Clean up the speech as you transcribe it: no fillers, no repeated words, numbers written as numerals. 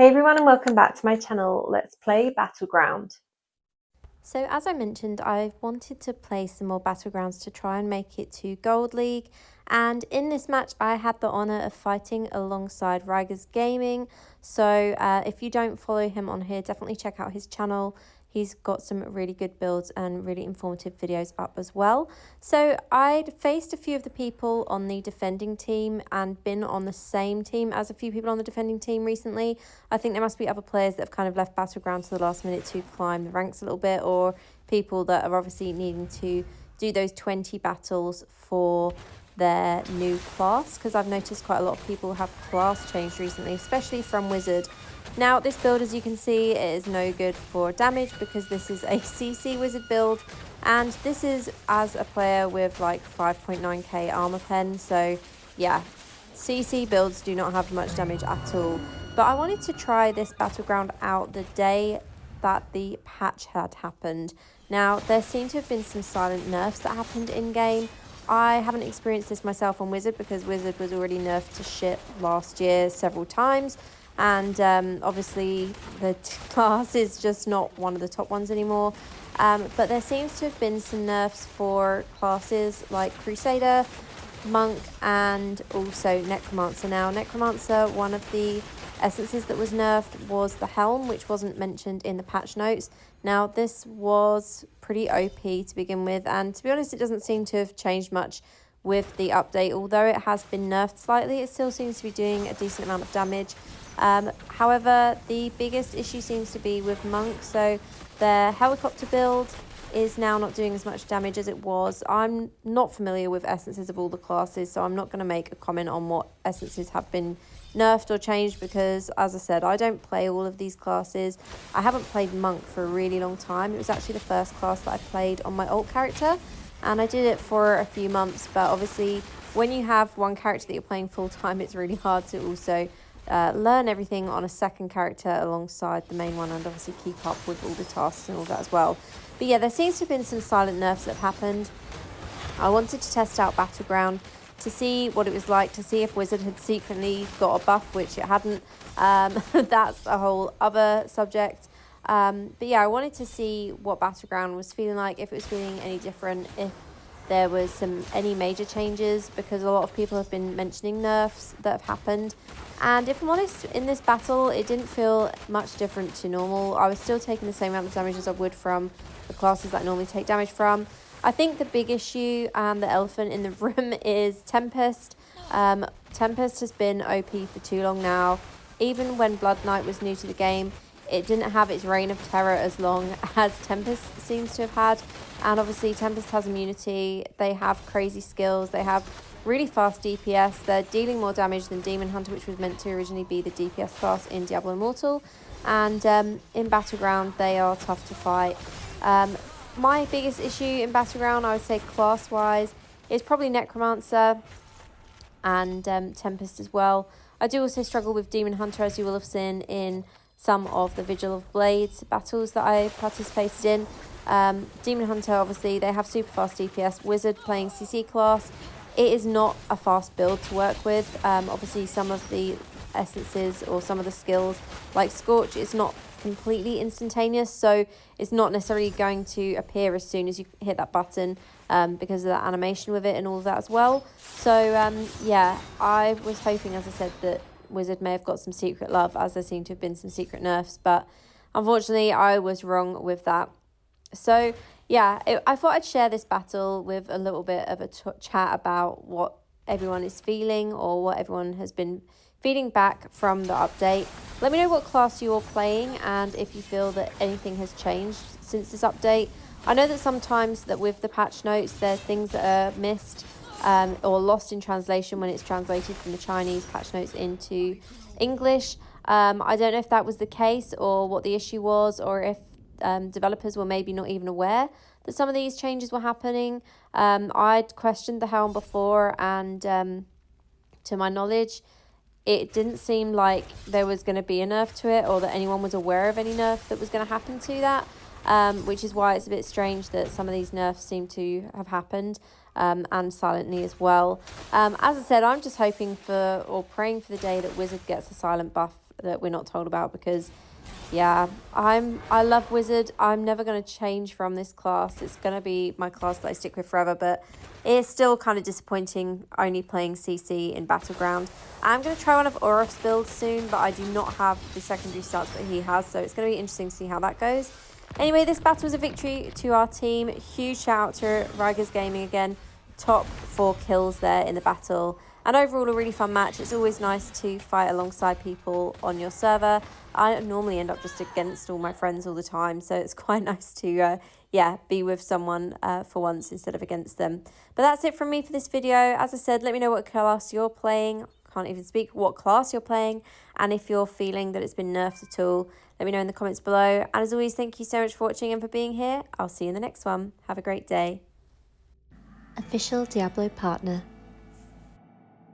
Hey everyone and welcome back to my channel. Let's play Battleground. So as I mentioned, I wanted to play some more Battlegrounds to try and make it to Gold League. And in this match, I had the honour of fighting alongside rhis Gaming. So if you don't follow him on here, definitely check out his channel. He's got some really good builds and really informative videos up as well. So I'd faced a few of the people on the defending team and been on the same team as a few people on the defending team recently. I think there must be other players that have kind of left Battleground to the last minute to climb the ranks a little bit, or people that are obviously needing to do those 20 battles for their new class, because I've noticed quite a lot of people have class changed recently, especially from Wizard. Now this build, as you can see, is no good for damage because this is a CC Wizard build, and this is as a player with like 5.9k armor pen, so yeah, CC builds do not have much damage at all. But I wanted to try this Battleground out the day that the patch had happened. Now, there seem to have been some silent nerfs that happened in-game. I haven't experienced this myself on Wizard because Wizard was already nerfed to shit last year several times. And obviously the class is just not one of the top ones anymore. But there seems to have been some nerfs for classes like Crusader, Monk, and also Necromancer. Now, Necromancer, one of the essences that was nerfed was the Helm, which wasn't mentioned in the patch notes. Now, this was pretty OP to begin with, and to be honest, it doesn't seem to have changed much with the update. Although it has been nerfed slightly, it still seems to be doing a decent amount of damage. However, the biggest issue seems to be with Monk. So their helicopter build is now not doing as much damage as it was. I'm not familiar with essences of all the classes, so I'm not going to make a comment on what essences have been nerfed or changed because, as I said, I don't play all of these classes. I haven't played Monk for a really long time. It was actually the first class that I played on my alt character, and I did it for a few months. But obviously, when you have one character that you're playing full time, it's really hard to also learn everything on a second character alongside the main one, and obviously keep up with all the tasks and all that as well. But yeah, there seems to have been some silent nerfs that have happened. I wanted to test out Battleground to see what it was like, to see if Wizard had secretly got a buff, which it hadn't. That's a whole other subject. But yeah, I wanted to see what Battleground was feeling like, if it was feeling any different, if there was any major changes, because a lot of people have been mentioning nerfs that have happened. And if I'm honest, in this battle, it didn't feel much different to normal. I was still taking the same amount of damage as I would from the classes that I normally take damage from. I think the big issue and the elephant in the room is Tempest. Tempest has been OP for too long now. Even when Blood Knight was new to the game, it didn't have its reign of terror as long as Tempest seems to have had. And obviously Tempest has immunity, they have crazy skills, they have really fast DPS, they're dealing more damage than Demon Hunter, which was meant to originally be the DPS class in Diablo Immortal. And in Battleground, they are tough to fight. My biggest issue in Battleground, I would say class-wise, is probably Necromancer and Tempest as well. I do also struggle with Demon Hunter, as you will have seen in some of the Vigil of Blades battles that I participated in. Demon Hunter, obviously, they have super fast DPS. Wizard playing CC class, it is not a fast build to work with. Obviously, some of the essences or some of the skills, like Scorch, it's not completely instantaneous, so it's not necessarily going to appear as soon as you hit that button, because of that animation with it and all of that as well. So yeah, I was hoping, as I said, that Wizard may have got some secret love, as there seem to have been some secret nerfs, but unfortunately I was wrong with that. So yeah, I thought I'd share this battle with a little bit of a chat about what everyone is feeling, or what everyone has been feeding back from the update. Let me know what class you're playing and if you feel that anything has changed since this update. I know that sometimes that with the patch notes, there's things that are missed or lost in translation when it's translated from the Chinese patch notes into English. I don't know if that was the case or what the issue was, or if developers were maybe not even aware that some of these changes were happening. I'd questioned the Helm before, and to my knowledge, it didn't seem like there was going to be a nerf to it, or that anyone was aware of any nerf that was going to happen to that, which is why it's a bit strange that some of these nerfs seem to have happened, and silently as well. As I said, I'm just hoping for, or praying for, the day that Wizard gets a silent buff that we're not told about, because yeah, I love wizard. I'm never going to change from this class. It's going to be my class that I stick with forever, but it's still kind of disappointing only playing CC in Battleground. I'm going to try one of Orif's builds soon, but I do not have the secondary stats that he has, so it's going to be interesting to see how that goes. Anyway, this battle was a victory to our team. Huge shout out to rhis Gaming again. Top 4 kills there in the battle. And overall, a really fun match. It's always nice to fight alongside people on your server. I normally end up just against all my friends all the time, so it's quite nice to, be with someone for once instead of against them. But that's it from me for this video. As I said, let me know what class you're playing. Can't even speak. What class you're playing, and if you're feeling that it's been nerfed at all, let me know in the comments below. And as always, thank you so much for watching and for being here. I'll see you in the next one. Have a great day. Official Diablo partner.